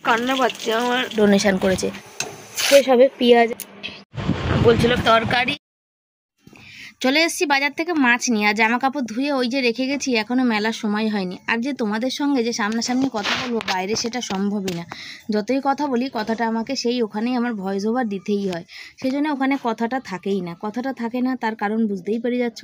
কান্না পাচ্ছে আমার। ডোনেশন করেছে, শেষ হবে পেঁয়াজ বলছিল তরকারি। চলে এসেছি বাজার থেকে মাছ নিয়ে, আর জামা কাপড় ধুয়ে ওই যে রেখে গেছি, এখনও মেলার সময় হয়নি। আর যে তোমাদের সঙ্গে যে সামনাসামনি কথা বলবো বাইরে, সেটা সম্ভবই না। যতই কথা বলি কথাটা আমাকে সেই ওখানেই আমার ভয়েস ওভার দিতেই হয়, সেই জন্য ওখানে কথাটা থাকেই না। কথাটা থাকে না তার কারণ বুঝতেই পেরে যাচ্ছ।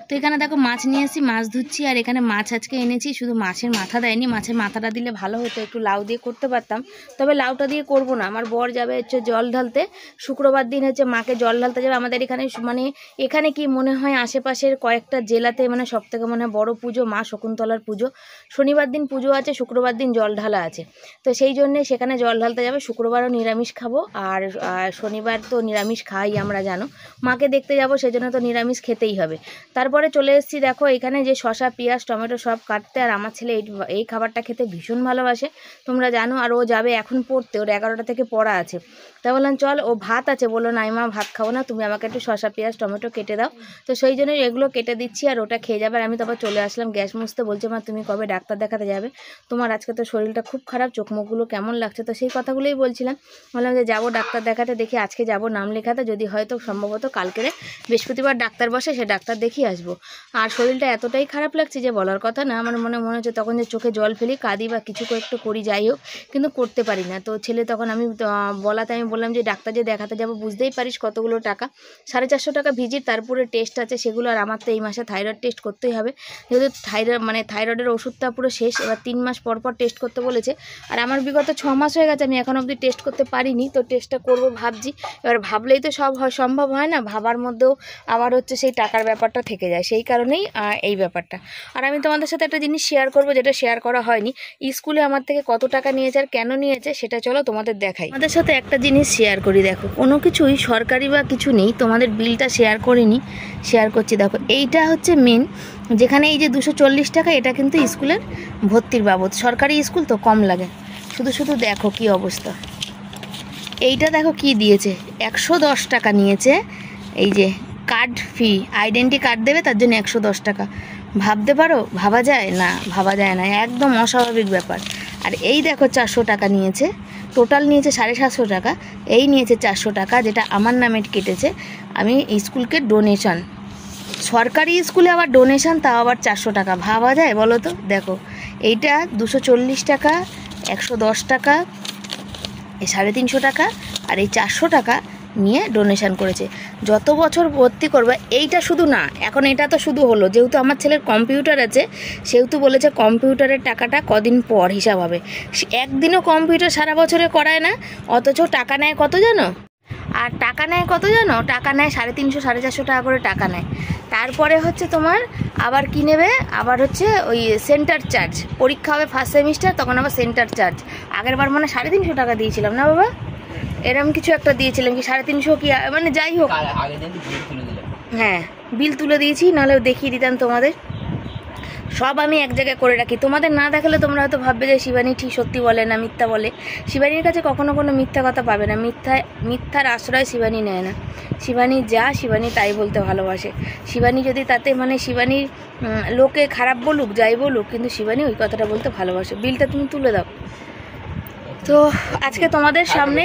তো এখানে দেখো মাছ নিয়ে এসেছি, মাছ ধুচ্ছি। আর এখানে মাছ আজকে এনেছি, শুধু মাছের মাথা দেয়নি, মাছের মাথাটা দিলে ভালো হতো, একটু লাউ দিয়ে করতে পারতাম। তবে লাউটা দিয়ে করব না, আমার বর যাবে হচ্ছে জল ঢালতে। শুক্রবার দিন হচ্ছে মাকে জল ঢালতে যাবে আমাদের এখানে। মানে এখানে কি মনে হয় আশেপাশের কয়েকটা জেলাতে মানে সবথেকে মনে হয় বড় পুজো মা শকুন্তলার পুজো। শনিবার দিন পুজো আছে, শুক্রবার দিন জল ঢালা আছে। তো সেই জন্যে সেখানে জল ঢালতে যাবে। শুক্রবারও নিরামিষ খাবো, আর শনিবার তো নিরামিষ খাই আমরা, জানো। মাকে দেখতে যাবো, সেই জন্য তো নিরামিষ খেতেই হবে। তারপরে চলে এসেছি দেখো এখানে যে শসা পেঁয়াজ টমেটো সব কাটতে। আর আমার ছেলে এই খাবারটা খেতে ভীষণ ভালোবাসে, তোমরা জানো। আর ও যাবে এখন পড়তে, ওর 11টা থেকে পড়া আছে। তাই বললাম চল, ও ভাত আছে, বললো নাই মা ভাত খাবো না, তুমি আমাকে একটু শসা পেঁয়াজ টমেটো কেটে দাও। তো সেই জন্যই এগুলো কেটে দিচ্ছি, আর ওটা খেয়ে যাবে। আর আমি তারপর চলে আসলাম গ্যাস মুছতে। বলছে মা তুমি কবে ডাক্তার দেখাতে যাবে, তোমার আজকে তো শরীরটা খুব খারাপ, চোখ মুখগুলো কেমন লাগছে। তো সেই কথাগুলোই বলছিলাম, বললাম যে যাবো ডাক্তার দেখাতে, দেখি আজকে যাব নাম লেখাতে, যদি হয়তো সম্ভবত কালকেরে বৃহস্পতিবার ডাক্তার বসে, সে ডাক্তার দেখিয়ে আসবো। আর শরীরটা এতটাই খারাপ লাগছে যে বলার কথা না। আমার মনে হচ্ছে তখন যে চোখে জল ফেলি, কাঁদি বা কিছু একটু করি, যাই হোক, কিন্তু করতে পারি না। তো ছেলে তখন আমি বলাতে আমি বললাম যে ডাক্তার যে দেখাতে যাবো, বুঝতেই পারিস কতগুলো টাকা, 450 টাকা ভিজিট, তারপরে টেস্ট আছে সেগুলো। আর আমার তো এই মাসে থাইরয়েড টেস্ট করতেই হবে, যেহেতু থাইরয়েডের ওষুধটা পুরো শেষ। এবার 3 মাস পর পর টেস্ট করতে বলেছে। আর আমার বিগত 6 মাস হয়ে গেছে, আমি এখন অবধি টেস্ট করতে পারিনি। তো টেস্টটা করবো ভাবছি। এবার ভাবলেই তো সব সম্ভব হয় না, ভাবার মধ্যেও আবার হচ্ছে সেই টাকার ব্যাপারটা থেকে যায়, সেই কারণেই এই ব্যাপারটা। আর আমি তোমাদের সাথে একটা জিনিস শেয়ার করবো, যেটা শেয়ার করা হয়নি। স্কুলে আমার থেকে কত টাকা নিয়েছে আর কেন নিয়েছে সেটা চলো তোমাদের দেখাই। আমাদের সাথে একটা জিনিস শেয়ার করি, দেখো কোনো কিছুই সরকারি বা কিছু নেই, তোমাদের বিলটা শেয়ার করিনি, শেয়ার করছি। দেখো এইটা হচ্ছে মেন, যেখানে এই যে 240 টাকা, এটা কিন্তু স্কুলের ভর্তির বাবদ। সরকারি স্কুল তো কম লাগে। শুধু দেখো কি অবস্থা। এইটা দেখো কি দিয়েছে, 110 টাকা নিয়েছে। এই যে কার্ড ফি, আইডেন্টি কার্ড দেবে তার জন্য 110 টাকা। ভাবতে পারো, ভাবা যায় না, ভাবা যায় না, একদম অস্বাভাবিক ব্যাপার। আর এই দেখো 400 টাকা নিয়েছে, টোটাল নিয়েছে 750 টাকা। এই নিয়েছে 400 টাকা, যেটা আমার নামে কেটেছে। আমি স্কুলকে ডোনেশন, সরকারি স্কুলে আবার ডোনেশন, তাও আবার 400 টাকা, ভাবা যায় বলো তো। দেখো এইটা 240 টাকা, 110 টাকা, এই 350 টাকা, আর এই 400 টাকা নিয়ে ডোনেশন করেছে। যত বছর ভর্তি করবে, এইটা শুধু না, এখন এটা তো শুধু হলো, যেহেতু আমার ছেলের কম্পিউটার আছে, সেহেতু বলেছে কম্পিউটারের টাকাটা কদিন পর হিসাব হবে। একদিনও কম্পিউটার সারা বছরে করায় না, অথচ টাকা নেয় কত জানো? আর টাকা নেয় কত জানো? টাকা নেয় 350 450 টাকা করে টাকা নেয়। তারপরে হচ্ছে তোমার আবার কি নেবে, আবার হচ্ছে ওই সেন্টার চার্জ। পরীক্ষা হবে ফার্স্ট সেমিস্টার, তখন আবার সেন্টার চার্জ। আগের বার মানে 350 টাকা দিয়েছিলাম না বাবা, এরকম কিছু একটা দিয়েছিলাম, কি 350 কি, মানে যাই হোক। হ্যাঁ বিল তুলে দিয়েছি, নাহলে দেখিয়ে দিতাম তোমাদের। সব আমি এক জায়গায় করে রাখি, তোমাদের না দেখালে তোমরা হয়তো ভাববে যে শিবানী ঠিক সত্যি বলে না, মিথ্যা বলে। শিবানীর কাছে কখনো কোনো মিথ্যা কথা পাবে না, মিথ্যার আশ্রয় শিবানী নেয় না। শিবানী যা, শিবানী তাই বলতে ভালোবাসে। শিবানী যদি তাতে মানে শিবানীর লোকে খারাপ বলুক, যাই বলুক, কিন্তু শিবানী ওই কথাটা বলতে ভালোবাসে। বিলটা তুমি তুলে দাও। তো আজকে তোমাদের সামনে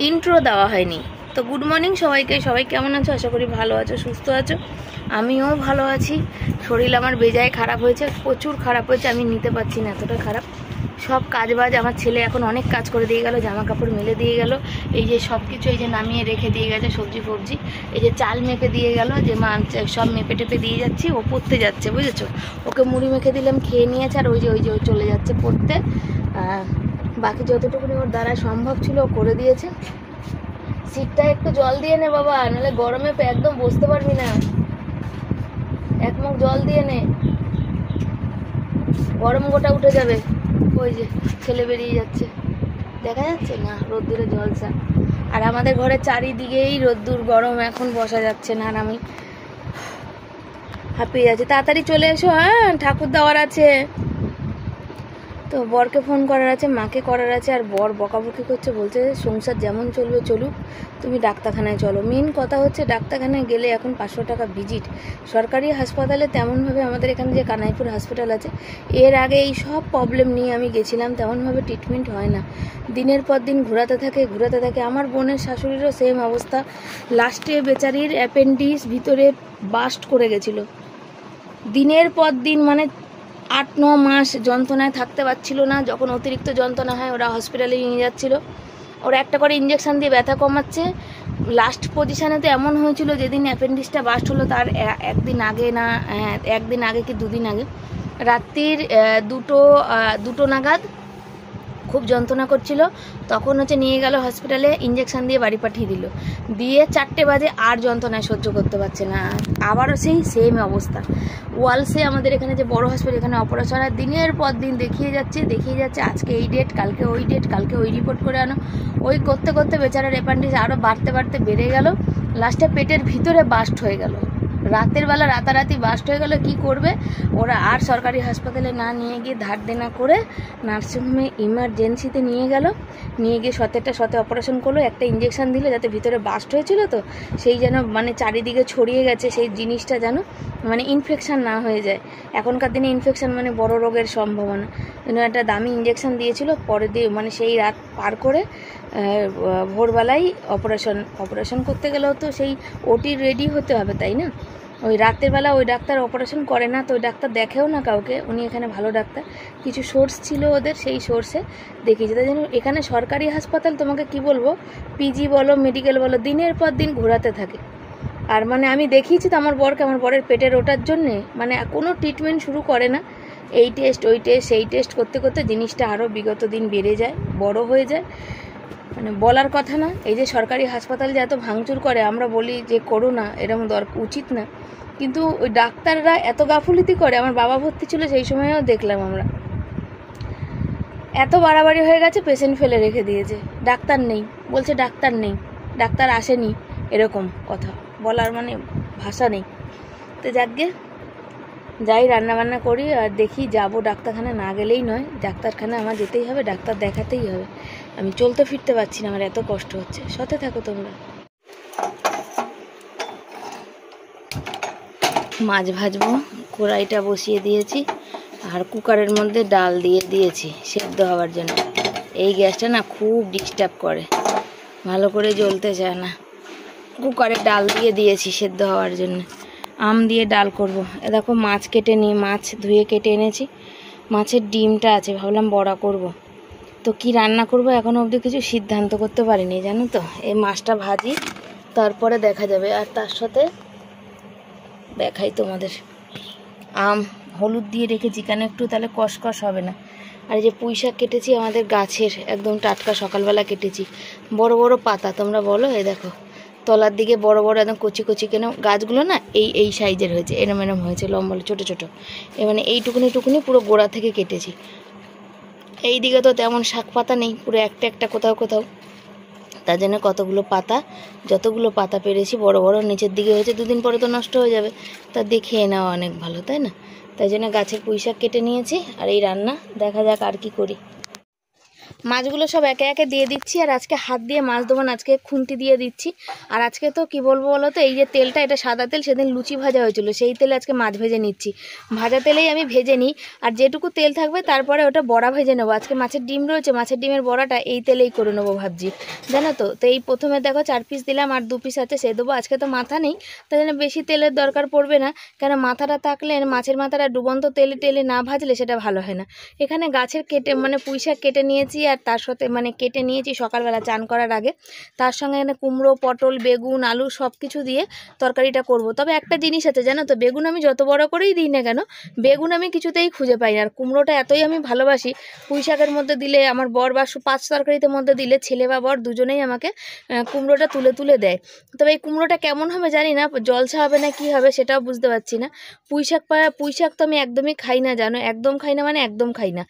ইন্ট্রো দেওয়া হয়নি। তো গুড মর্নিং সবাইকে, সবাই কেমন আছো? আশা করি ভালো আছো, সুস্থ আছো। আমিও ভালো আছি। শরীর আমার বেজায় খারাপ হয়েছে, প্রচুর খারাপ হয়েছে, আমি নিতে পারছি না, এতটা খারাপ। সব কাজ বাজ আমার ছেলে এখন অনেক কাজ করে দিয়ে গেল, জামা কাপড় মেলে দিয়ে গেল, এই যে সব কিছু এই যে নামিয়ে রেখে দিয়ে গেছে, সবজি ফবজি, এই যে চাল মেপে দিয়ে গেল, যে মা সব মেপে টেপে দিয়ে যাচ্ছি, ও পড়তে যাচ্ছে, বুঝেছো। ওকে মুড়ি মেখে দিলাম, খেয়ে নিয়েছে। আর ওই যে ও চলে যাচ্ছে পড়তে। বাকি যতটুকুনি ওর দ্বারা সম্ভব ছিল ও করে দিয়েছে। সিটটা একটু জল দিয়ে নে বাবা, নাহলে গরমে একদম বসতে পারবি না। এক মুখ জল দিয়ে নে, গরম গোটা উঠে যাবে। ওই যে ছেলে বেরিয়ে যাচ্ছে, দেখা যাচ্ছে না, রোদ্দুরে জলসা। আর আমাদের ঘরে চারিদিকেই রোদ্দুর, গরম, এখন বসা যাচ্ছে না। আর আমি হাঁপিয়ে যাচ্ছি। তাড়াতাড়ি চলে এসো, হ্যাঁ ঠাকুর দেওয়ার আছে। তো বরকে ফোন করার আছে, মাকে করার আছে, আর বর বকাবকি করছে, বলছে সংসার যেমন চলবে চলুক, তুমি ডাক্তারখানায় চলো। মেন কথা হচ্ছে ডাক্তারখানায় গেলে এখন 500 টাকা ভিজিট। সরকারি হাসপাতালে তেমনভাবে, আমাদের এখানে যে কানাইপুর হসপিটাল আছে, এর আগে এই সব প্রবলেম নিয়ে আমি গেছিলাম, তেমনভাবে ট্রিটমেন্ট হয় না। দিনের পর দিন ঘোরাতে থাকে। আমার বোনের শাশুড়িরও সেম অবস্থা। লাস্টে বেচারির অ্যাপেন্ডিক্স ভিতরে বাস্ট করে গেছিলো। দিনের পর দিন মানে 8-9 মাস যন্ত্রণায় থাকতে পারছিল না। যখন অতিরিক্ত যন্ত্রণা হয় ওরা হসপিটালে নিয়ে যাচ্ছিল, ওরা একটা করে ইঞ্জেকশান দিয়ে ব্যথা কমাচ্ছে। লাস্ট পজিশানে তো এমন হয়েছিল, যেদিন অ্যাপেন্ডিক্সটা বাস্ট হলো তার একদিন আগে, না হ্যাঁ 1 দিন আগে কি 2 দিন আগে, রাত্রির 2টো নাগাদ খুব যন্ত্রণা করছিল। তখন হচ্ছে নিয়ে গেল হসপিটালে, ইঞ্জেকশান দিয়ে বাড়ি পাঠিয়ে দিল। দিয়ে 4টে বাজে আর যন্ত্রণায় সহ্য করতে পারছে না, আবারও সেই সেম অবস্থা। ওয়ালসে আমাদের এখানে যে বড় হসপিটাল, এখানে অপারেশন আর দিনের পর দিন দেখিয়ে যাচ্ছে। আজকে এই ডেট, কালকে ওই ডেট, কালকে ওই রিপোর্ট করে আনো। ওই করতে করতে বেচারার অ্যাপেন্ডিক্স আরও বাড়তে বেড়ে গেল। লাস্টে পেটের ভিতরে বাস্ট হয়ে গেল। রাতের বেলা রাতারাতি বাস্ট হয়ে গেল। কি করবে ওরা? আর সরকারি হাসপাতালে না নিয়ে গিয়ে ধার দেনা করে নার্সিংহোমে ইমার্জেন্সিতে নিয়ে গিয়ে শতে অপারেশন করলো। একটা ইঞ্জেকশন দিল, যাতে ভিতরে বাস্ট হয়েছিল তো সেই যেন মানে চারিদিকে ছড়িয়ে গেছে, সেই জিনিসটা যেন মানে ইনফেকশান না হয়ে যায়। এখনকার দিনে ইনফেকশান মানে বড় রোগের সম্ভাবনা। একটা দামি ইঞ্জেকশন দিয়েছিল। পরে দিয়ে মানে সেই রাত পার করে ভোরবেলায় অপারেশন করতে গেলেও তো সেই ওটি রেডি হতে হবে, তাই না? ওই রাতের বেলা ওই ডাক্তার অপারেশন করে না, তো ওই ডাক্তার দেখেও না কাউকে। উনি এখানে ভালো ডাক্তার, কিছু সোর্স ছিল ওদের, সেই সোর্সে দেখিয়েছে। তাই জন্য এখানে সরকারি হাসপাতাল তোমাকে কি বলবো, পিজি বলো মেডিকেল বলো, দিনের পর দিন ঘোরাতে থাকে। আর মানে আমি দেখিয়েছি তো আমার বরের পেটের ওঠার জন্যে মানে কোনো ট্রিটমেন্ট শুরু করে না। এই টেস্ট ওই টেস্ট সেই টেস্ট করতে করতে জিনিসটা আরও বিগত দিন বেড়ে যায়, বড় হয়ে যায়। মানে বলার কথা না। এই যে সরকারি হাসপাতাল যে এত ভাঙচুর করে, আমরা বলি যে করো না, এরকম উচিত না, কিন্তু ওই ডাক্তাররা এত গাফুলিতি করে। আমার বাবা ভর্তি ছিল সেই সময়ও দেখলাম আমরা, এত বাড়াবাড়ি হয়ে গেছে, পেশেন্ট ফেলে রেখে দিয়েছে। ডাক্তার নেই, বলছে ডাক্তার নেই, ডাক্তার আসেনি, এরকম কথা বলার মানে ভাষা নেই। তো যাকগে, যাই রান্নাবান্না করি আর দেখি, যাব ডাক্তারখানা, না গেলেই নয়, ডাক্তারখানা আমার যেতেই হবে, ডাক্তার দেখাতেই হবে। আমি চলতে ফিরতে পারছি না, আমার এত কষ্ট হচ্ছে। সাথে থাকো তোমরা। মাছ ভাজবো, কড়াইটা বসিয়ে দিয়েছি, আর কুকারের মধ্যে ডাল দিয়ে দিয়েছি সেদ্ধ হওয়ার জন্য। এই গ্যাসটা না খুব ডিস্টার্ব করে, ভালো করে জ্বলতে চায় না। কুকারে ডাল দিয়ে দিয়েছি সেদ্ধ হওয়ার জন্য। আম দিয়ে ডাল করব। এ দেখো মাছ কেটে নিয়ে, মাছ ধুয়ে কেটে এনেছি। মাছের ডিমটা আছে, ভাবলাম বড়া করব। তো কি রান্না করব এখনো অবধি কিছু সিদ্ধান্ত করতে পারিনি, জানো তো। এই মাছটা ভাজি, তারপরে দেখা যাবে। আর তার সাথে দেখাই তোমাদের, আম হলুদ দিয়ে রেখেছি কেন, একটু তাহলে কষকষ হবে না। আর এই যে পুঁই শাক কেটেছি আমাদের গাছের, একদম টাটকা, সকালবেলা কেটেছি। বড় বড় পাতা, তোমরা বলো। এই দেখো তলার দিকে বড় বড় একদম কচি কচি, কেন গাছগুলো না এই সাইজের হয়েছে, এরম হয়েছে, লম্বা ছোটো ছোটো। মানে এইটুকুনি পুরো গোড়া থেকে কেটেছি। এই দিকে তো তেমন শাক পাতা নেই, পুরো একটা কোথাও। তার জন্য কতগুলো পাতা, যতগুলো পাতা পেরেছি বড় বড় নিচের দিকে হয়েছে। 2 দিন পরে তো নষ্ট হয়ে যাবে, তা দিয়ে খেয়ে নেওয়া অনেক ভালো, তাই না? তাই জন্য গাছের পুঁই শাক কেটে নিয়েছি। আর এই রান্না দেখা যাক আর কি করি। মাছগুলো সব একে একে দিয়ে দিচ্ছি। আর আজকে হাত দিয়ে মাছ দেবো না, আজকে খুন্তি দিয়ে দিচ্ছি। আর আজকে তো কি বলবো বলো তো, এই যে তেলটা, এটা সাদা তেল, সেদিন লুচি ভাজা হয়েছিল, সেই তেলে আজকে মাছ ভেজে নিচ্ছি। ভাজা তেলেই আমি ভেজে নিই, আর যেটুকু তেল থাকবে তারপরে ওটা বড়া ভেজে নেবো। আজকে মাছের ডিম রয়েছে, মাছের ডিমের বড়াটা এই তেলেই করে নেবো ভাবছি, জানো তো। তো এই প্রথমে দেখো 4 পিস দিলাম, আর 2 পিস আছে সে দেবো। আজকে তো মাথা নেই, তাই জন্য বেশি তেলের দরকার পড়বে না, কেন মাথাটা থাকলে, মাছের মাথাটা ডুবন্ত তেলে না ভাজলে সেটা ভালো হয় না। এখানে গাছের কেটে মানে পুঁই শাক কেটে নিয়েছি, আর তার সাথে মানে কেটে নিয়েছি সকালবেলা চান করার আগে। তার সঙ্গে এখানে কুমড়ো, পটল, বেগুন, আলু সব কিছু দিয়ে তরকারিটা করব। তবে একটা জিনিস আছে জানো তো, বেগুন আমি যত বড় করেই দিই না কেন, বেগুন আমি কিছুতেই খুঁজে পাই না। আর কুমড়োটা এতই আমি ভালোবাসি, পুঁই শাকের মধ্যে দিলে, আমার বর বা 5 তরকারিতে মধ্যে দিলে, ছেলে বা বর দুজনেই আমাকে কুমড়োটা তুলে দেয়। তবে এই কুমড়োটা কেমন হবে জানি না, জলসা হবে না কি হবে সেটাও বুঝতে পারছি না। পুঁই শাক তো আমি একদমই খাই না, জানো, একদম খাই না, মানে একদম খাই না।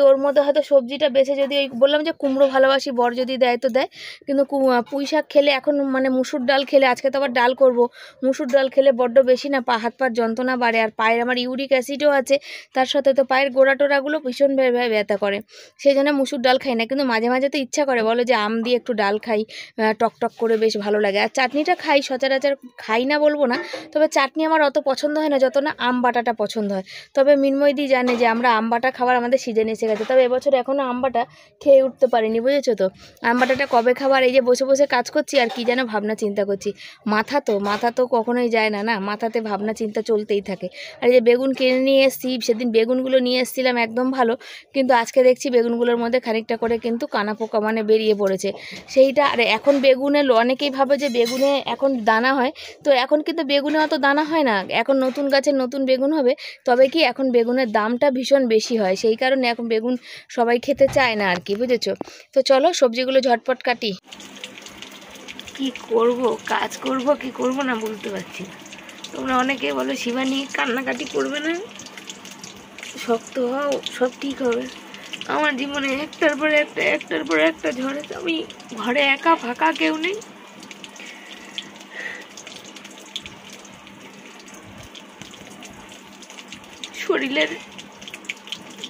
ওর মধ্যে হয়তো সবজিটা বেছে যদি ওই বললাম যে কুমড়ো ভালোবাসি, বর যদি দেয় তো দেয়, কিন্তু পুঁই শাক খেলে এখন মানে মুসুর ডাল খেলে, আজকে তো আবার ডাল করব, মুসুর ডাল খেলে বড্ড বেশি না হাত পার যন্ত্রণা বাড়ে, আর পায়ের আমার ইউরিক অ্যাসিডও আছে, তার সাথে তো পায়ের গোড়া টোড়াগুলো ভীষণ ব্যথা করে, সেই জন্য মুসুর ডাল খাই না। কিন্তু মাঝে মাঝে তো ইচ্ছা করে, বলো যে আম দিয়ে একটু ডাল খাই, টকটক করে বেশ ভালো লাগে। আর চাটনিটা খাই, সচরাচর খাই না বলবো না, তবে চাটনি আমার অত পছন্দ হয় না যত না আম বাটাটা পছন্দ হয়। তবে মিনময়দি জানে যে আমরা আম বাটা খাবার আমাদের সিজন এসে গেছে, তবে এবছর এখনও আম বাটা খেয়ে উঠতে পারিনি, বুঝেছো তো। আম বাটাটা কবে খাবার, এই যে বসে বসে কাজ করছি আর কি যেন ভাবনা চিন্তা করছি, মাথা তো কখনোই যায় না, মাথাতে ভাবনা চিন্তা চলতেই থাকে। আর এই যে বেগুন কিনে নিয়ে এসেছি, সেদিন বেগুনগুলো নিয়ে এসেছিলাম একদম ভালো, কিন্তু আজকে দেখছি বেগুনগুলোর মধ্যে খানিকটা করে কিন্তু কানা পোকা মানে বেরিয়ে পড়েছে সেইটা। আর এখন বেগুনে অনেকেই ভাবে যে বেগুনে এখন দানা হয়, তো এখন কিন্তু বেগুনে অত দানা হয় না, এখন নতুন গাছের নতুন বেগুন হবে, তবে কি এখন বেগুনের দামটা ভীষণ বেশি হয়, সেই কারণে এখন বেগুন সবাই খেতে চায় না আর কি, বুঝেছো। তো চলো সবজিগুলো ঝটপট কাটি। কি করব, কাজ করব কি করব না বুঝতে পারছি না। তোমরা অনেকে বলো শিবানী কান্নাকাটি করবে না, শক্ত হও, সব ঠিক হবে। আমার জীবনে একটার পর একটা ঝড়ে, আমি ঘরে একা ফাঁকা, কেউ নেই। শরীরের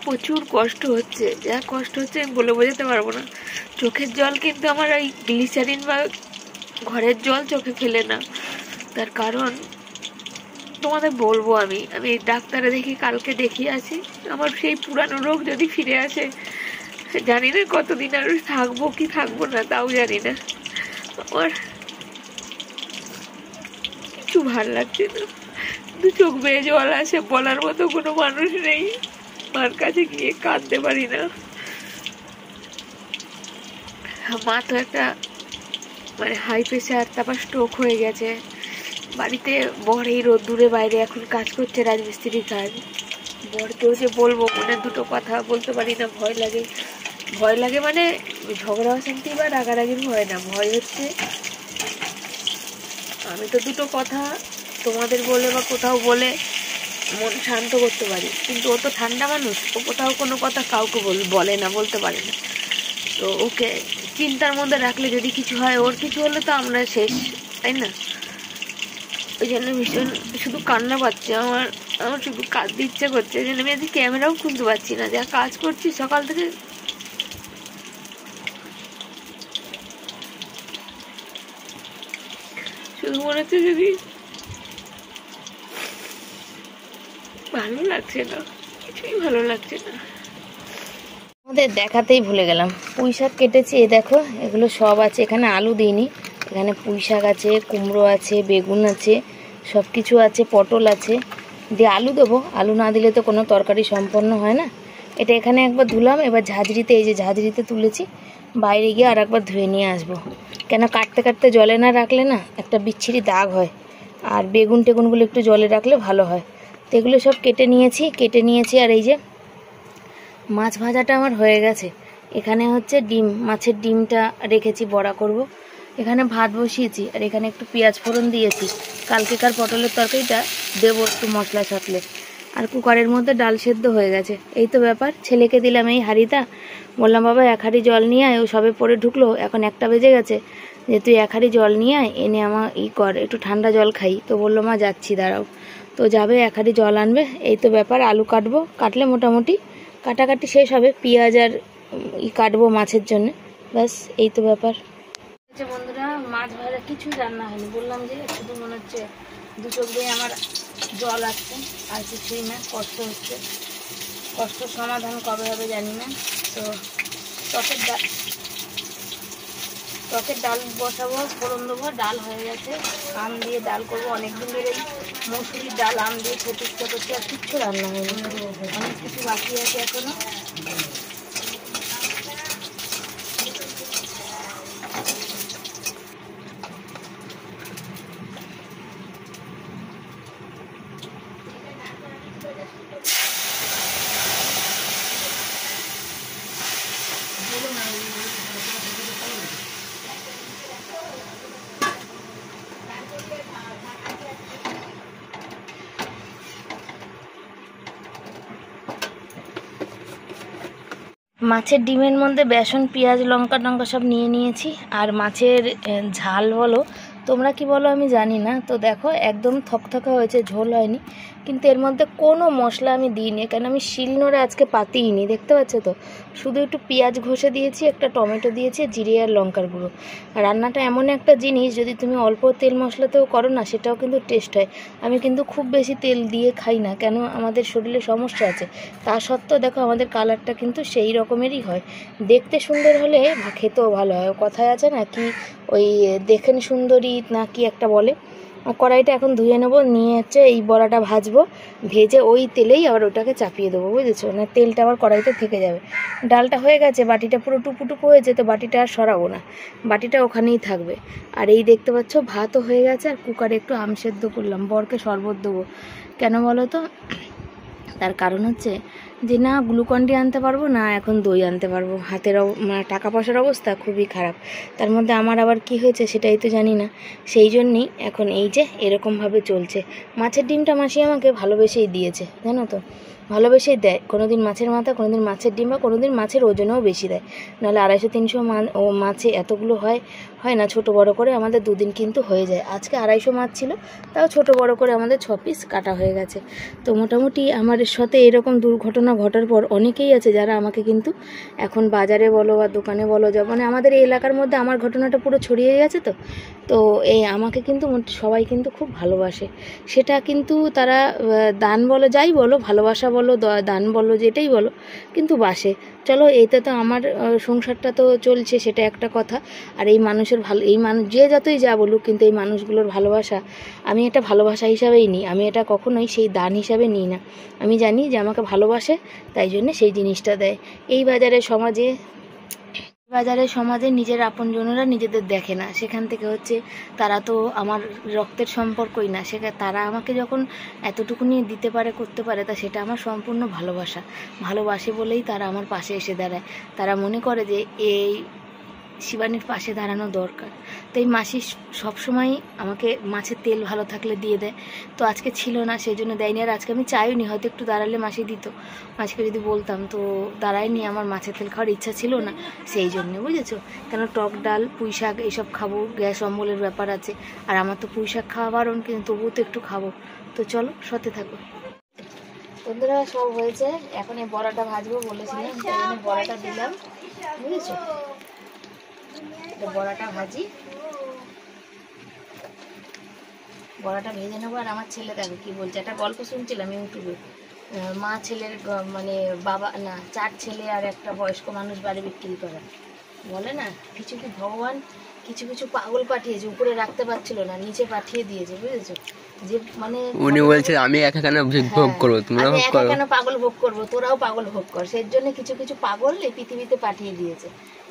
প্রচুর কষ্ট হচ্ছে, যা কষ্ট হচ্ছে আমি বলে বোঝাতে পারবো না। চোখের জল কিন্তু আমার ওই গ্লিসারিন বা ঘরের জল চোখে ফেলে না, তার কারণ তোমাদের বলবো, আমি ডাক্তারে দেখি, কালকে দেখিয়ে আসি, আমার সেই পুরানো রোগ যদি ফিরে আসে, জানি না কতদিন আর থাকবো কি থাকবো না, তাও জানি না। আমার কিছু ভাল লাগছে না, দু চোখ বেয়ে জল আসে, বলার মতো কোনো মানুষ নেই, মার কাছে গিয়ে কাঁদতে পারি না। মা তো একটা মানে হাই প্রেশার, তারপর স্ট্রোক হয়ে গেছে, বাড়িতে বর এই রোদ্দুরে বাইরে এখন কাজ করছে, রাজমিস্ত্রির কাজ। বরকেও যে বলবো, মনে দুটো কথা বলতে পারি না, ভয় লাগে মানে ঝগড়া অশান্তি বা রাগারাগির ভয় না, ভয় হচ্ছে আমি তো দুটো কথা তোমাদের বলে বা কোথাও বলে মন শান্ত করতে পারি, কিন্তু ও তো ঠান্ডা মানুষ, ও কোথাও কোনো কথা কাউকে বলে না, বলতে পারে না। তো ওকে চিন্তার মধ্যে রাখলে যদি কিছু হয়, ওর কিছু হলে তো আমরা শেষ, তাই না। ওই জন্য ভীষণ শুধু কান্না পাচ্ছে আমার শুধু কাঁদতে ইচ্ছা করছে, ওই জন্য আমি আজকে ক্যামেরাও খুলতে পারছি না, যা কাজ করছি সকাল থেকে। শুধু মনে হচ্ছে যদি ভালো লাগছে না, কিছুই ভালো লাগছে না। আমাদের দেখাতেই ভুলে গেলাম, পুঁই শাক কেটেছি, এই দেখো এগুলো সব আছে, এখানে আলু দিইনি, এখানে পুঁই শাক আছে, কুমড়ো আছে, বেগুন আছে, সব কিছু আছে, পটল আছে, দিয়ে আলু দেবো, আলু না দিলে তো কোনো তরকারি সম্পন্ন হয় না। এটা এখানে একবার ধুলাম, এবার ঝাঁঝরিতে, এই যে ঝাঁঝরিতে তুলেছি, বাইরে গিয়ে আর একবার ধুয়ে নিয়ে আসবো, কেন কাটতে কাটতে জলে না রাখলে না একটা বিচ্ছিরি দাগ হয়, আর বেগুন টেগুনগুলো একটু জলে রাখলে ভালো হয়। তো এগুলো সব কেটে নিয়েছি। আর এই যে মাছ ভাজাটা আমার হয়ে গেছে, এখানে হচ্ছে ডিম, মাছের ডিমটা রেখেছি বড়া করব, এখানে ভাত বসিয়েছি, আর এখানে একটু পেঁয়াজ ফোড়ন দিয়েছি, কালকেকার পটলের তরকারিটা দেবো একটু মশলা সাঁতলে, আর কুকারের মধ্যে ডাল সেদ্ধ হয়ে গেছে। এই তো ব্যাপার। ছেলেকে দিলাম এই হাঁড়িটা, বললাম বাবা 1 হাঁড়ি জল নিয়ে আয়, ও সবে পরে ঢুকলো, এখন 1টা বেজে গেছে, যে তুই 1 হাঁড়ি জল নিয়ে আয়, এনে আমার কর, একটু ঠান্ডা জল খাই। তো বললো মা যাচ্ছি দাঁড়াও, তো যাবে 1 হাঁড়ি জল আনবে। এই তো ব্যাপার। আলু কাটবো, কাটলে মোটামুটি কাটাকাটি শেষ হবে, পেঁয়াজ আর কাটবো মাছের জন্য, ব্যাস এই তো ব্যাপার। আচ্ছা বন্ধুরা, মাছ ভাজা কিছু রান্না হয়নি, বললাম যে শুধু মনে হচ্ছে দু চোখ দিয়ে আমার জল আসছে, আর কিছুই না, কষ্ট হচ্ছে, কষ্টর সমাধান কবে হবে জানি না। তো টকের ডাল বসাবো, ফোড়ন দেবো, ডাল হয়ে গেছে, আম দিয়ে ডাল করবো, অনেকদিন ধরে মসুরির ডাল আম দিয়ে খেতে করছি, আর কিচ্ছু রান্না হয়নি, অনেক কিছু বাকি আছে এখনো। মাছের ডিমের মধ্যে বেসন, পেঁয়াজ, লঙ্কা টঙ্কা সব নিয়ে নিয়েছি। আর মাছের ঝাল বলো তোমরা কি বলো আমি জানি না। তো দেখো একদম থকথকা হয়েছে, ঝোল হয়নি, কিন্তু এর মধ্যে কোনো মশলা আমি দিইনি, কেন আমি শিলনোড়ে আজকে পাতিইনি, দেখতে পাচ্ছ তো। শুধু একটু পেঁয়াজ ঘষে দিয়েছি, একটা টমেটো দিয়েছি, জিরে আর লঙ্কার গুঁড়ো। রান্নাটা এমন একটা জিনিস, যদি তুমি অল্প তেল মশলাতেও করো না, সেটাও কিন্তু টেস্ট হয়। আমি কিন্তু খুব বেশি তেল দিয়ে খাই না, কেন আমাদের শরীরে সমস্যা আছে। তা সত্ত্বেও দেখো আমাদের কালারটা কিন্তু সেই রকমেরই হয়। দেখতে সুন্দর হলে খেতেও ভালো হয়। কথায় আছে না কি, ওই দেখেন সুন্দরী না কি একটা বলে। কড়াইটা এখন ধুয়ে নেবো, নিয়ে হচ্ছে এই বড়াটা ভাজবো, ভেজে ওই তেলেই আবার ওটাকে চাপিয়ে দেবো, বুঝেছো না, তেলটা আবার কড়াইতে থেকে যাবে। ডালটা হয়ে গেছে, বাটিটা পুরো টুপু টুপু হয়েছে, তো বাটিটা আর সরাবো না, বাটিটা ওখানেই থাকবে। আর এই দেখতে পাচ্ছ ভাতও হয়ে গেছে, আর কুকারে একটু আম সেদ্ধ করলাম, বরকে শরবত দেবো। কেন বলো তো, তার কারণ হচ্ছে যে না গ্লুকন্ডি আনতে পারবো না, এখন দই আনতে পারবো। হাতের টাকা পয়সার অবস্থা খুবই খারাপ, তার মধ্যে আমার আবার কি হয়েছে সেটাই তো জানি না। সেই জন্যই এখন এই যে এরকমভাবে চলছে। মাছের ডিমটা মাসি আমাকে ভালোবেসেই দিয়েছে, জানো তো, ভালোবেসেই দেয়। কোনোদিন মাছের মাথা, কোনোদিন মাছের ডিম, বা কোনোদিন মাছের ওজনেও বেশি দেয়। নাহলে 250-300 মাছে এতগুলো হয় না, ছোট বড় করে আমাদের 2 দিন কিন্তু হয়ে যায়। আজকে 250 মাছ ছিল, তাও ছোট বড় করে আমাদের 6 পিস কাটা হয়ে গেছে। তো মোটামুটি আমার সাথে এরকম দুর্ঘটনা ঘটার পর অনেকেই আছে যারা আমাকে কিন্তু এখন বাজারে বলো বা দোকানে বলো, মানে আমাদের এই এলাকার মধ্যে আমার ঘটনাটা পুরো ছড়িয়ে গেছে। তো এই আমাকে কিন্তু সবাই কিন্তু খুব ভালোবাসে। সেটা কিন্তু তারা দান বলো, যাই বলো, ভালোবাসা বলো, দান বলো, যেটাই বলো, কিন্তু বাসে। চলো, এইটা তো আমার সংসারটা তো চলছে, সেটা একটা কথা। আর এই মানুষের এই মানুষ যে যতই যা বলুক, কিন্তু এই মানুষগুলোর ভালোবাসা আমি এটা ভালোবাসা হিসাবেই নিই, আমি এটা কখনোই সেই দান হিসাবে নিই না। আমি জানি যে আমাকে ভালোবাসে, তাই জন্য সেই জিনিসটা দেয়। এই বাজারে সমাজে নিজের আপনজনেরা নিজেদের দেখে না, সেখান থেকে হচ্ছে তারা তো আমার রক্তের সম্পর্কই না, তারা আমাকে যখন এতটুকুনি দিতে পারে, করতে পারে, তা সেটা আমার সম্পূর্ণ ভালোবাসে বলেই তারা আমার পাশে এসে দাঁড়ায়। তারা মনে করে যে এই শিবানীর পাশে দাঁড়ানো দরকার। তো এই মাসি সবসময় আমাকে মাছের তেল ভালো থাকলে দিয়ে দেয়। তো আজকে ছিল না, সেই জন্য দেয়নি। আর আজকে আমি চাইনি, হয়তো একটু দাঁড়ালে মাসি দিত, মাসিকে যদি বলতাম। তো দাঁড়ায়নি, আমার মাছের তেল খাওয়ার ইচ্ছা ছিল না, সেই জন্যে, বুঝেছো। কেন টক ডাল, পুঁই শাক এইসব খাবো, গ্যাস অম্বলের ব্যাপার আছে। আর আমার তো পুঁই শাক খাওয়া বারণ, কিন্তু তবুও তো একটু খাবো। তো চলো, সাথে থাকো বন্ধুরা। সব হয়েছে, এখন এই বড়াটা ভাজবো বলেছিলাম, সেই জন্য বড়াটা দিলাম, বুঝেছো। বড়াটা ভাজি, বড়াটা ভেজে নেবো। আর আমার ছেলে দেখো কি বলছে, একটা গল্প শুনছিলাম ইউটিউবে। মা ছেলের মানে বাবা না, 4 ছেলে আর একটা বয়স্ক মানুষ বাড়ি বিক্রি করে, বলে না কিছু কি ভগবান কিছু কিছু পাগল পাঠিয়েছে, উপরে রাখতে পারছিল না, নিচে পাঠিয়ে দিয়েছে, বুঝেছো। যে মানে উনি বলছে আমি একা কেন ভোগ করবো, তোমরা ভোগ করো, কেন পাগল ভোগ করবো, তোরাও পাগল ভোগ কর। সেই জন্য কিছু কিছু পাগল এই পৃথিবীতে পাঠিয়ে দিয়েছে,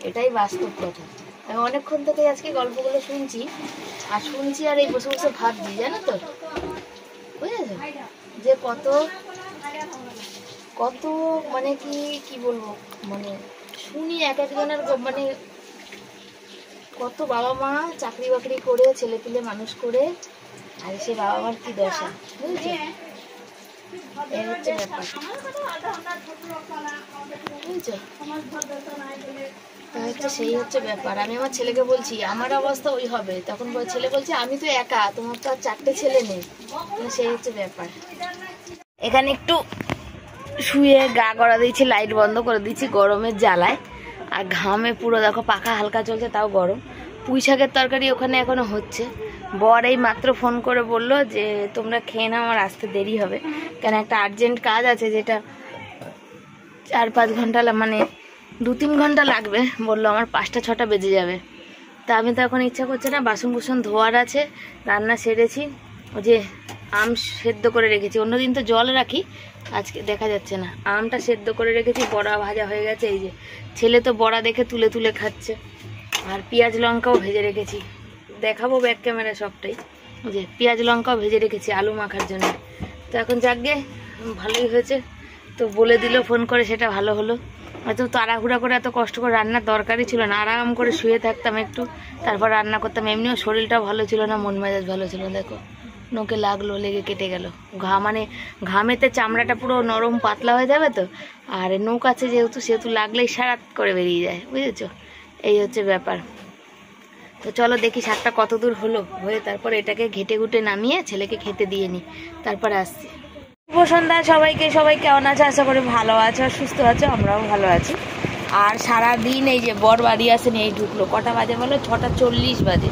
এটাই বাস্তব কথা। আমি অনেকক্ষণ থেকে আজকে গল্পগুলো শুনছি, আর এই বসে বসে ভাবছি, জানো তো, বুঝেছো, যে কত মানে কি বলবো, মানে শুনি এক একজনের, মানে কত বাবা মা চাকরি বাকরি করে ছেলে পিলে মানুষ করে, আর সে বাবা মার কি দশা, বুঝেছো। এই হচ্ছে ব্যাপার, বুঝেছো। সেই হচ্ছে ব্যাপার। আমি আমার ছেলেকে বলছি আমার অবস্থা ওই হবে, তখন ছেলে বলছে আমি তো একা, তোমার তো আর 4টে ছেলে নেই। সেই হচ্ছে ব্যাপার। এখানে একটু শুয়ে গা গড়া দিয়েছি, লাইট বন্ধ করে দিয়েছি গরমের জ্বালায়, আর ঘামে পুরো দেখো, পাখা হালকা চলছে তাও গরম। পুঁই শাকের তরকারি ওখানে এখনো হচ্ছে। বর এই মাত্র ফোন করে বললো যে তোমরা খেয়ে নাও, আমার আসতে দেরি হবে, কেন একটা আর্জেন্ট কাজ আছে, যেটা 4-5 ঘন্টা, মানে 2-3 ঘন্টা লাগবে বললো, আমার 5টা-6টা বেজে যাবে। তা আমি তো এখন ইচ্ছা করছে না, বাসন কুসন ধোয়ার আছে, রান্না সেরেছি, ওই যে আম সেদ্ধ করে রেখেছি, অন্যদিন তো জল রাখি, আজকে দেখা যাচ্ছে না, আমটা সেদ্ধ করে রেখেছি, বড়া ভাজা হয়ে গেছে, এই যে ছেলে তো বড়া দেখে তুলে তুলে খাচ্ছে। আর পেঁয়াজ লঙ্কাও ভেজে রেখেছি, দেখাবো ব্যাক ক্যামেরা সবটাই, যে পেঁয়াজ লঙ্কাও ভেজে রেখেছি আলু মাখার জন্য। তো এখন যাকগে ভালোই হয়েছে, তো বলে দিল ফোন করে, সেটা ভালো হলো। এত তাড়াহুড়া করে এত কষ্ট করে রান্নার দরকারই ছিল না, আরাম করে শুয়ে থাকতাম একটু, তারপর রান্না করতাম। এমনিও শরীরটাও ভালো ছিল না, মন মেজাজ ভালো ছিল, দেখো নোকে লাগলো, লেগে কেটে গেল। মানে ঘামেতে চামড়াটা পুরো নরম পাতলা হয়ে যাবে তো, আর নোক আছে যেহেতু, সেহেতু লাগলেই সারাত করে বেরিয়ে যায়, বুঝেছো? এই হচ্ছে ব্যাপার। তো চলো দেখি শাকটা কত দূর হলো, হয়ে তারপর এটাকে ঘেটে ঘুটে নামিয়ে ছেলেকে খেতে দিয়ে নিই, তারপরে আসছি। শুভ সন্ধ্যা সবাইকে। সবাই কেমন আছে? আশা করি ভালো আছে আর সুস্থ আছে, আমরাও ভালো আছি। আর সারাদিন এই যে বর বাড়ি আসেনি, এই ঢুকলো। কটা বাজে বলো? 6:40 বাজে।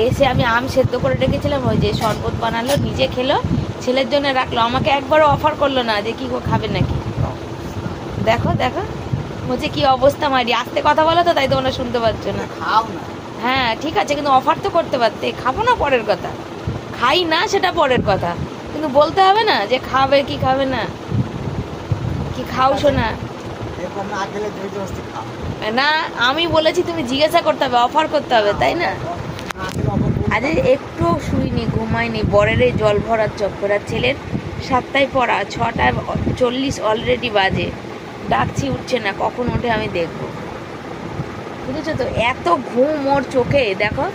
এসে আমি আম সেদ্ধ করে রেখেছিলাম, ওই যে শরবত বানালো, নিজে খেলো, ছেলের জন্য রাখলো, আমাকে একবারও অফার করলো না যে কি খাবে নাকি। দেখো দেখো বলছে কি অবস্থা মারি, আস্তে কথা বলো তো, তাই তোমরা শুনতে পাচ্ছ না। খাও না, হ্যাঁ ঠিক আছে, কিন্তু অফার তো করতে পারতে। খাবো না পরের কথা, খাই না সেটা পরের কথা, কিন্তু বলতে হবে না যে খাবে কি খাবে না। কি খাও শোনা না, আমি বলেছি তুমি জিজ্ঞাসা করতে হবে, অফার করতে হবে, তাই না? আজ একটু শুইনি, ঘুমাইনি, বরের এই জল ভরার চক্কর। আর ছেলের 7টায় পড়া, 6:40 অলরেডি বাজে, ডাকছি উঠছে না, কখন ওঠে আমি দেখবো, বুঝেছো তো? এত ঘুম ওর চোখে, দেখো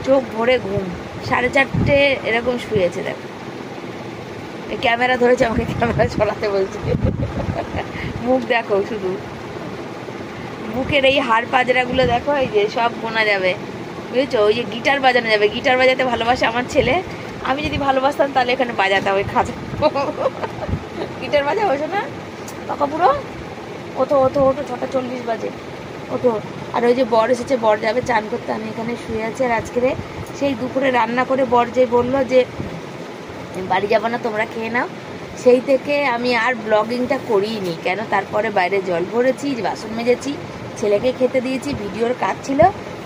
চোখ ভরে ঘুম। 4:30 এরকম শুয়েছে, দেখো ক্যামেরা ধরেছে, আমাকে ক্যামেরা চলাতে বলছে। মুখ দেখো, শুধু বুকের এই হাড় পাজরাগুলো দেখো, এই যে সব গোনা যাবে, বুঝেছো? ওই যে গিটার বাজানো যাবে, গিটার বাজাতে ভালোবাসে আমার ছেলে। আমি যদি ভালোবাসতাম তাহলে এখানে বাজাতাম, ওই খাঁচা গিটার বাজা বসো না পাকা পুরো। ওঠো ওঠো ওঠো, 6:40 বাজে, ওঠো। আর ওই যে বর এসেছে, বর যাবে চান করতে, আমি এখানে শুয়ে আছি। আর আজকে সেই দুপুরে রান্না করে বর যে বললো যে বাড়ি যাবো না, তোমরা খেয়ে নাও, সেই থেকে আমি আর ব্লগিংটা করিনি। কেন? তারপরে বাইরে জল ভরেছি, বাসন মেজেছি, ছেলেকে খেতে দিয়েছি, ভিডিওর কাজ ছিল,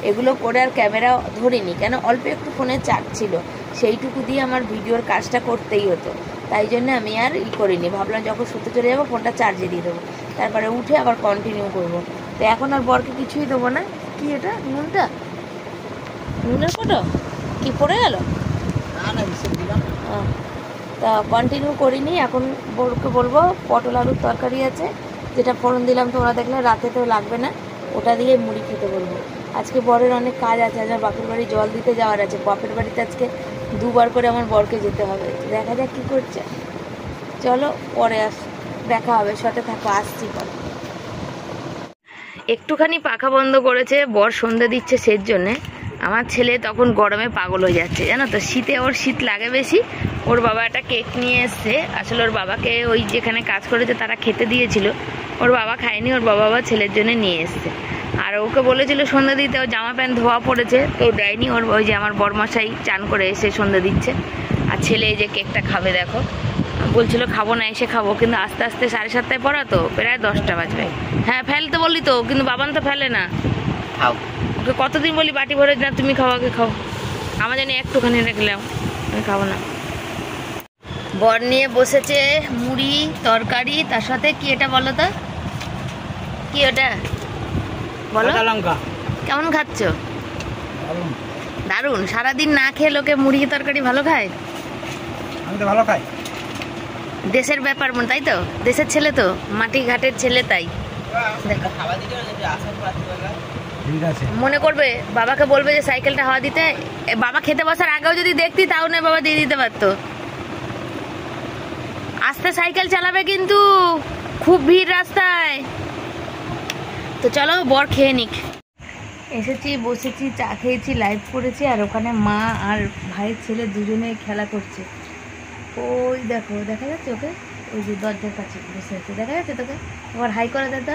এগুলো করে আর ক্যামেরা ধরিনি। কেন? অল্প একটু ফোনে চার্জ ছিল, সেইটুকু দিয়ে আমার ভিডিওর কাজটা করতেই হতো, তাই জন্য আমি আর করিনি। ভাবলাম যখন শুতে চলে যাবো ফোনটা চার্জে দিয়ে দেবো, তারপরে উঠে আবার কন্টিনিউ করবো। তো এখন আর বরকে কিছুই দেবো না। কি এটা? নুনটা, নুনের ফটো কি পড়ে গেল? তা কন্টিনিউ করিনি। এখন বরকে বলবো পটল আলুর তরকারি আছে, যেটা ফোড়ন দিলাম তোমরা দেখলে, রাতে তো লাগবে না, ওটা দিয়ে মুড়ি খেতে বলবো। আজকে বরের অনেক কাজ আছে, আমার বাপের বাড়ি জল দিতে যাওয়ার আছে, বাপের বাড়িতে আজকে 2বার করে আমার বরকে যেতে হবে। দেখা যাক কী করছে, চলো পরে দেখা হবে, সাথে থাকো, আসছি পরে। একটুখানি পাখা বন্ধ করেছে, বর সন্ধে দিচ্ছে সের জন্যে। আমার ছেলে তখন গরমে পাগল হয়ে যাচ্ছে, জানো তো? শীতে ওর শীত লাগে বেশি। ওর বাবা একটা কেক নিয়ে এসছে, আসলে ওর বাবাকে ওই যেখানে কাজ করেছে তারা খেতে দিয়েছিল, ওর বাবা খায়নি, ওর বাবা ছেলের জন্য নিয়ে এসছে। আর ওকে বলেছিল সন্ধ্যা দিতে, ওর জামা প্যান্ট ধোয়া পড়েছে তো দেয়নি। ওই যে আমার বরমশাই চান করে এসে সন্ধ্যা দিচ্ছে, আর ছেলে এই যে কেকটা খাবে, দেখো বলছিল খাবো না, এসে খাবো, কিন্তু আস্তে আস্তে 7:30 পড়া তো, প্রায় 10টা বাজবে। হ্যাঁ ফেলতে বললি তো, কিন্তু বাবান তো ফেলে না। খাও, ওকে কতদিন বলি বাটি ভরে না, তুমি খাও, আগে খাও, আমার জানি একটুখানি রাখলাম, আমি খাবো না। বর নিয়ে বসেছে মুড়ি তরকারি, তার সাথে কি এটা বলো তো, কি ওটা বলো? লঙ্কা। কেমন খাচ্ছ? দারুণ। সারাদিন না খেয়ে লোকে মুড়ি তরকারি ভালো খায়, আমি তো ভালো খাই। দেশের ব্যাপার, তাই তো? দেশের ছেলে তো, মাটি ঘাটের ছেলে, তাই মনে করবে। বাবাকে বলবে যে সাইকেলটা হাওয়া দিতে, বাবা খেতে বসার আগেও যদি দেখতি তাও না বাবা দিয়ে দিতে পারতো। আস্তে সাইকেল চালাবে কিন্তু, খুব ভিড় রাস্তায়। তো চলো বর খেয়ে নিক। এসেছি, বসেছি, চা খেয়েছি, লাইভ করেছি, আর ওখানে মা আর ভাইয়ের ছেলে দুজনে খেলা করছে। ওই দেখো, দেখা যাচ্ছে ওকে? ওই যে দরজার কাছে বসে আছে, দেখা যাচ্ছে তোকে? আবার হাই করে দে তো।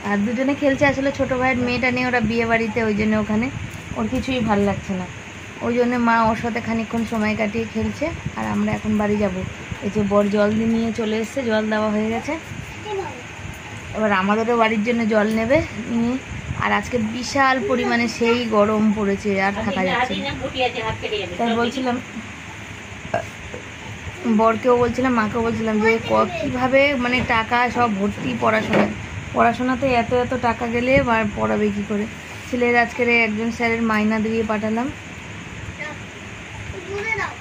আর দুজনে খেলছে, আসলে ছোট ভাইয়ের মেয়েটা নিয়ে ওরা বিয়ে বাড়িতে, ওই জন্য ওখানে ওর কিছুই ভাল লাগছে না, ওই জন্য মা ওর সাথে খানিকক্ষণ সময় কাটিয়ে খেলছে। আর আমরা এখন বাড়ি যাব। এই যে বর জল নিয়ে চলে এসছে, জল দেওয়া হয়ে গেছে, এবার আমাদেরও বাড়ির জন্য জল নেবে নিয়ে। আর আজকে বিশাল পরিমাণে সেই গরম পড়েছে, আর থাকা যাচ্ছে না। তাই বলছিলাম বরকেও বলছিলাম, মাকেও বলছিলাম যে কীভাবে মানে টাকা সব ভর্তি পড়াশোনাতে এত এত টাকা গেলে পড়াবে কী করে। ছেলের আজকের একজন স্যারের মাইনা দিয়ে পাঠালাম।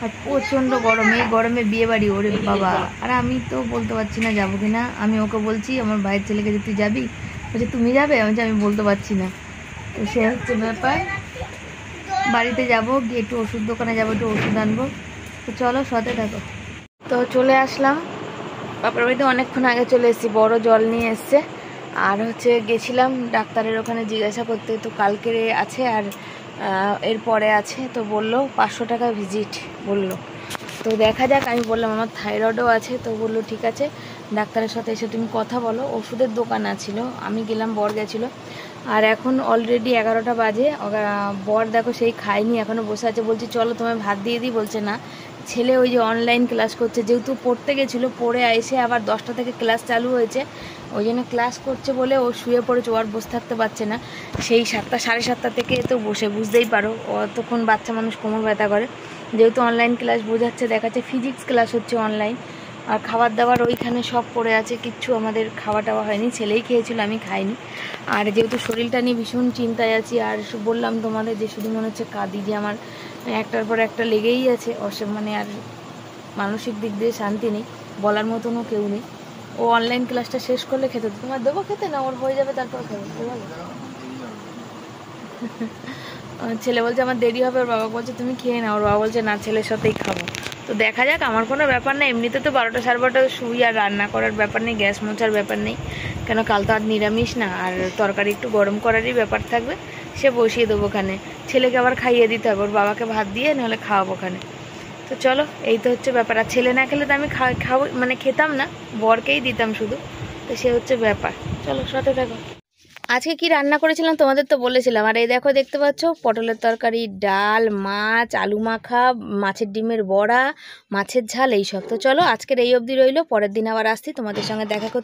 আর প্রচণ্ড গরম, এই গরমে বিয়ে বাড়ি, ওরে বাবা। আর আমি তো বলতে পারছি না যাবো কি না। আমি ওকে বলছি, আমার ভাইয়ের ছেলেকে যে তুই যাবি, বলছে তুমি যাবে, আমি বলতে পারছি না। তো সে হচ্ছে ব্যাপার, বাড়িতে যাব, গিয়ে একটু ওষুধ দোকানে যাবো, একটু ওষুধ আনবো। তো চলো সাথে থাকো। তো চলে আসলাম বাপের বাড়িতে, অনেকক্ষণ আগে চলে এসেছি, বড় জল নিয়ে এসছে। আর হচ্ছে গেছিলাম ডাক্তারের ওখানে জিজ্ঞাসা করতে, তো কালকে আছে আর এরপরে আছে, তো বললো 500 টাকা ভিজিট বললো। তো দেখা যাক, আমি বললাম আমার থাইরয়েডও আছে, তো বললো ঠিক আছে ডাক্তারের সাথে এসে তুমি কথা বলো। ওষুধের দোকান আছিল, আমি গেলাম, বর গেছিলো। আর এখন অলরেডি 11টা বাজে, বর দেখো সেই খায়নি, এখনও বসে আছে। বলছি চলো তোমায় ভাত দিয়ে দিই, বলছে না, ছেলে ওই যে অনলাইন ক্লাস করছে, যেহেতু পড়তে গেছিলো, পড়ে এসে আবার 10টা থেকে ক্লাস চালু হয়েছে, ওই জন্য ক্লাস করছে বলে ও শুয়ে পড়েছে, ও আর বসে থাকতে পারছে না। সেই 7টা 7:30 থেকে তো বসে, বুঝতেই পারো অতক্ষণ বাচ্চা মানুষ কোমর ব্যথা করে। যেহেতু অনলাইন ক্লাস বোঝাচ্ছে, দেখাচ্ছে ফিজিক্স ক্লাস হচ্ছে অনলাইন। আর খাবার দাবার ওইখানে সব পড়ে আছে, কিচ্ছু আমাদের খাওয়া টাওয়া হয়নি, ছেলেই খেয়েছিল, আমি খাইনি। আর যেহেতু শরীরটা নিয়ে ভীষণ চিন্তায় আছি, আর বললাম তোমাদের যে শুধু মনে হচ্ছে কাঁদি, যে আমার একটার পর একটা লেগেই আছে, মানে আর মানসিক দিক দিয়ে শান্তি নেই, বলার মতনও কেউ নেই। ও অনলাইন ক্লাসটা শেষ করলে খেতে, তোমার দেবো খেতে, না ওর হয়ে যাবে তারপর খাবে, বলো। ছেলে বলছে আমার দেরি হবে, ওর বাবা বলছে তুমি খেয়ে না, ওর বাবা বলছে না ছেলের সাথেই খাবো। তো দেখা যাক, আমার কোনো ব্যাপার নেই, এমনিতে তো 12টা 12:30 শুই, আর রান্না করার ব্যাপার নেই, গ্যাস মোছার ব্যাপার নেই, কেন কাল তো আর নিরামিষ না, আর তরকারি একটু গরম করারই ব্যাপার থাকবে, সে বসিয়ে দেবো ওখানে। ছেলেকে আবার খাইয়ে দিতে হবে, ওর বাবাকে ভাত দিয়ে নাহলে খাওয়াবো ওখানে। তো চলো, এই তো হচ্ছে ব্যাপার। আর ছেলে না খেলে তো আমি খাবো মানে খেতাম না, বরকেই দিতাম শুধু, তো সে হচ্ছে ব্যাপার। চলো সাথে থাকো। আজকে কি রান্না করেছিলাম তোমাদের তো বলেছিলাম, আর এই দেখো দেখতে পাচ্ছ পটলের তরকারি, ডাল, মাছ, আলু মাখা, মাছের ডিমের বড়া, মাছের ঝাল, এইসব। তো চলো আজকের এই অবধি রইলো, পরের দিন আবার আসছি তোমাদের সঙ্গে দেখা করতে।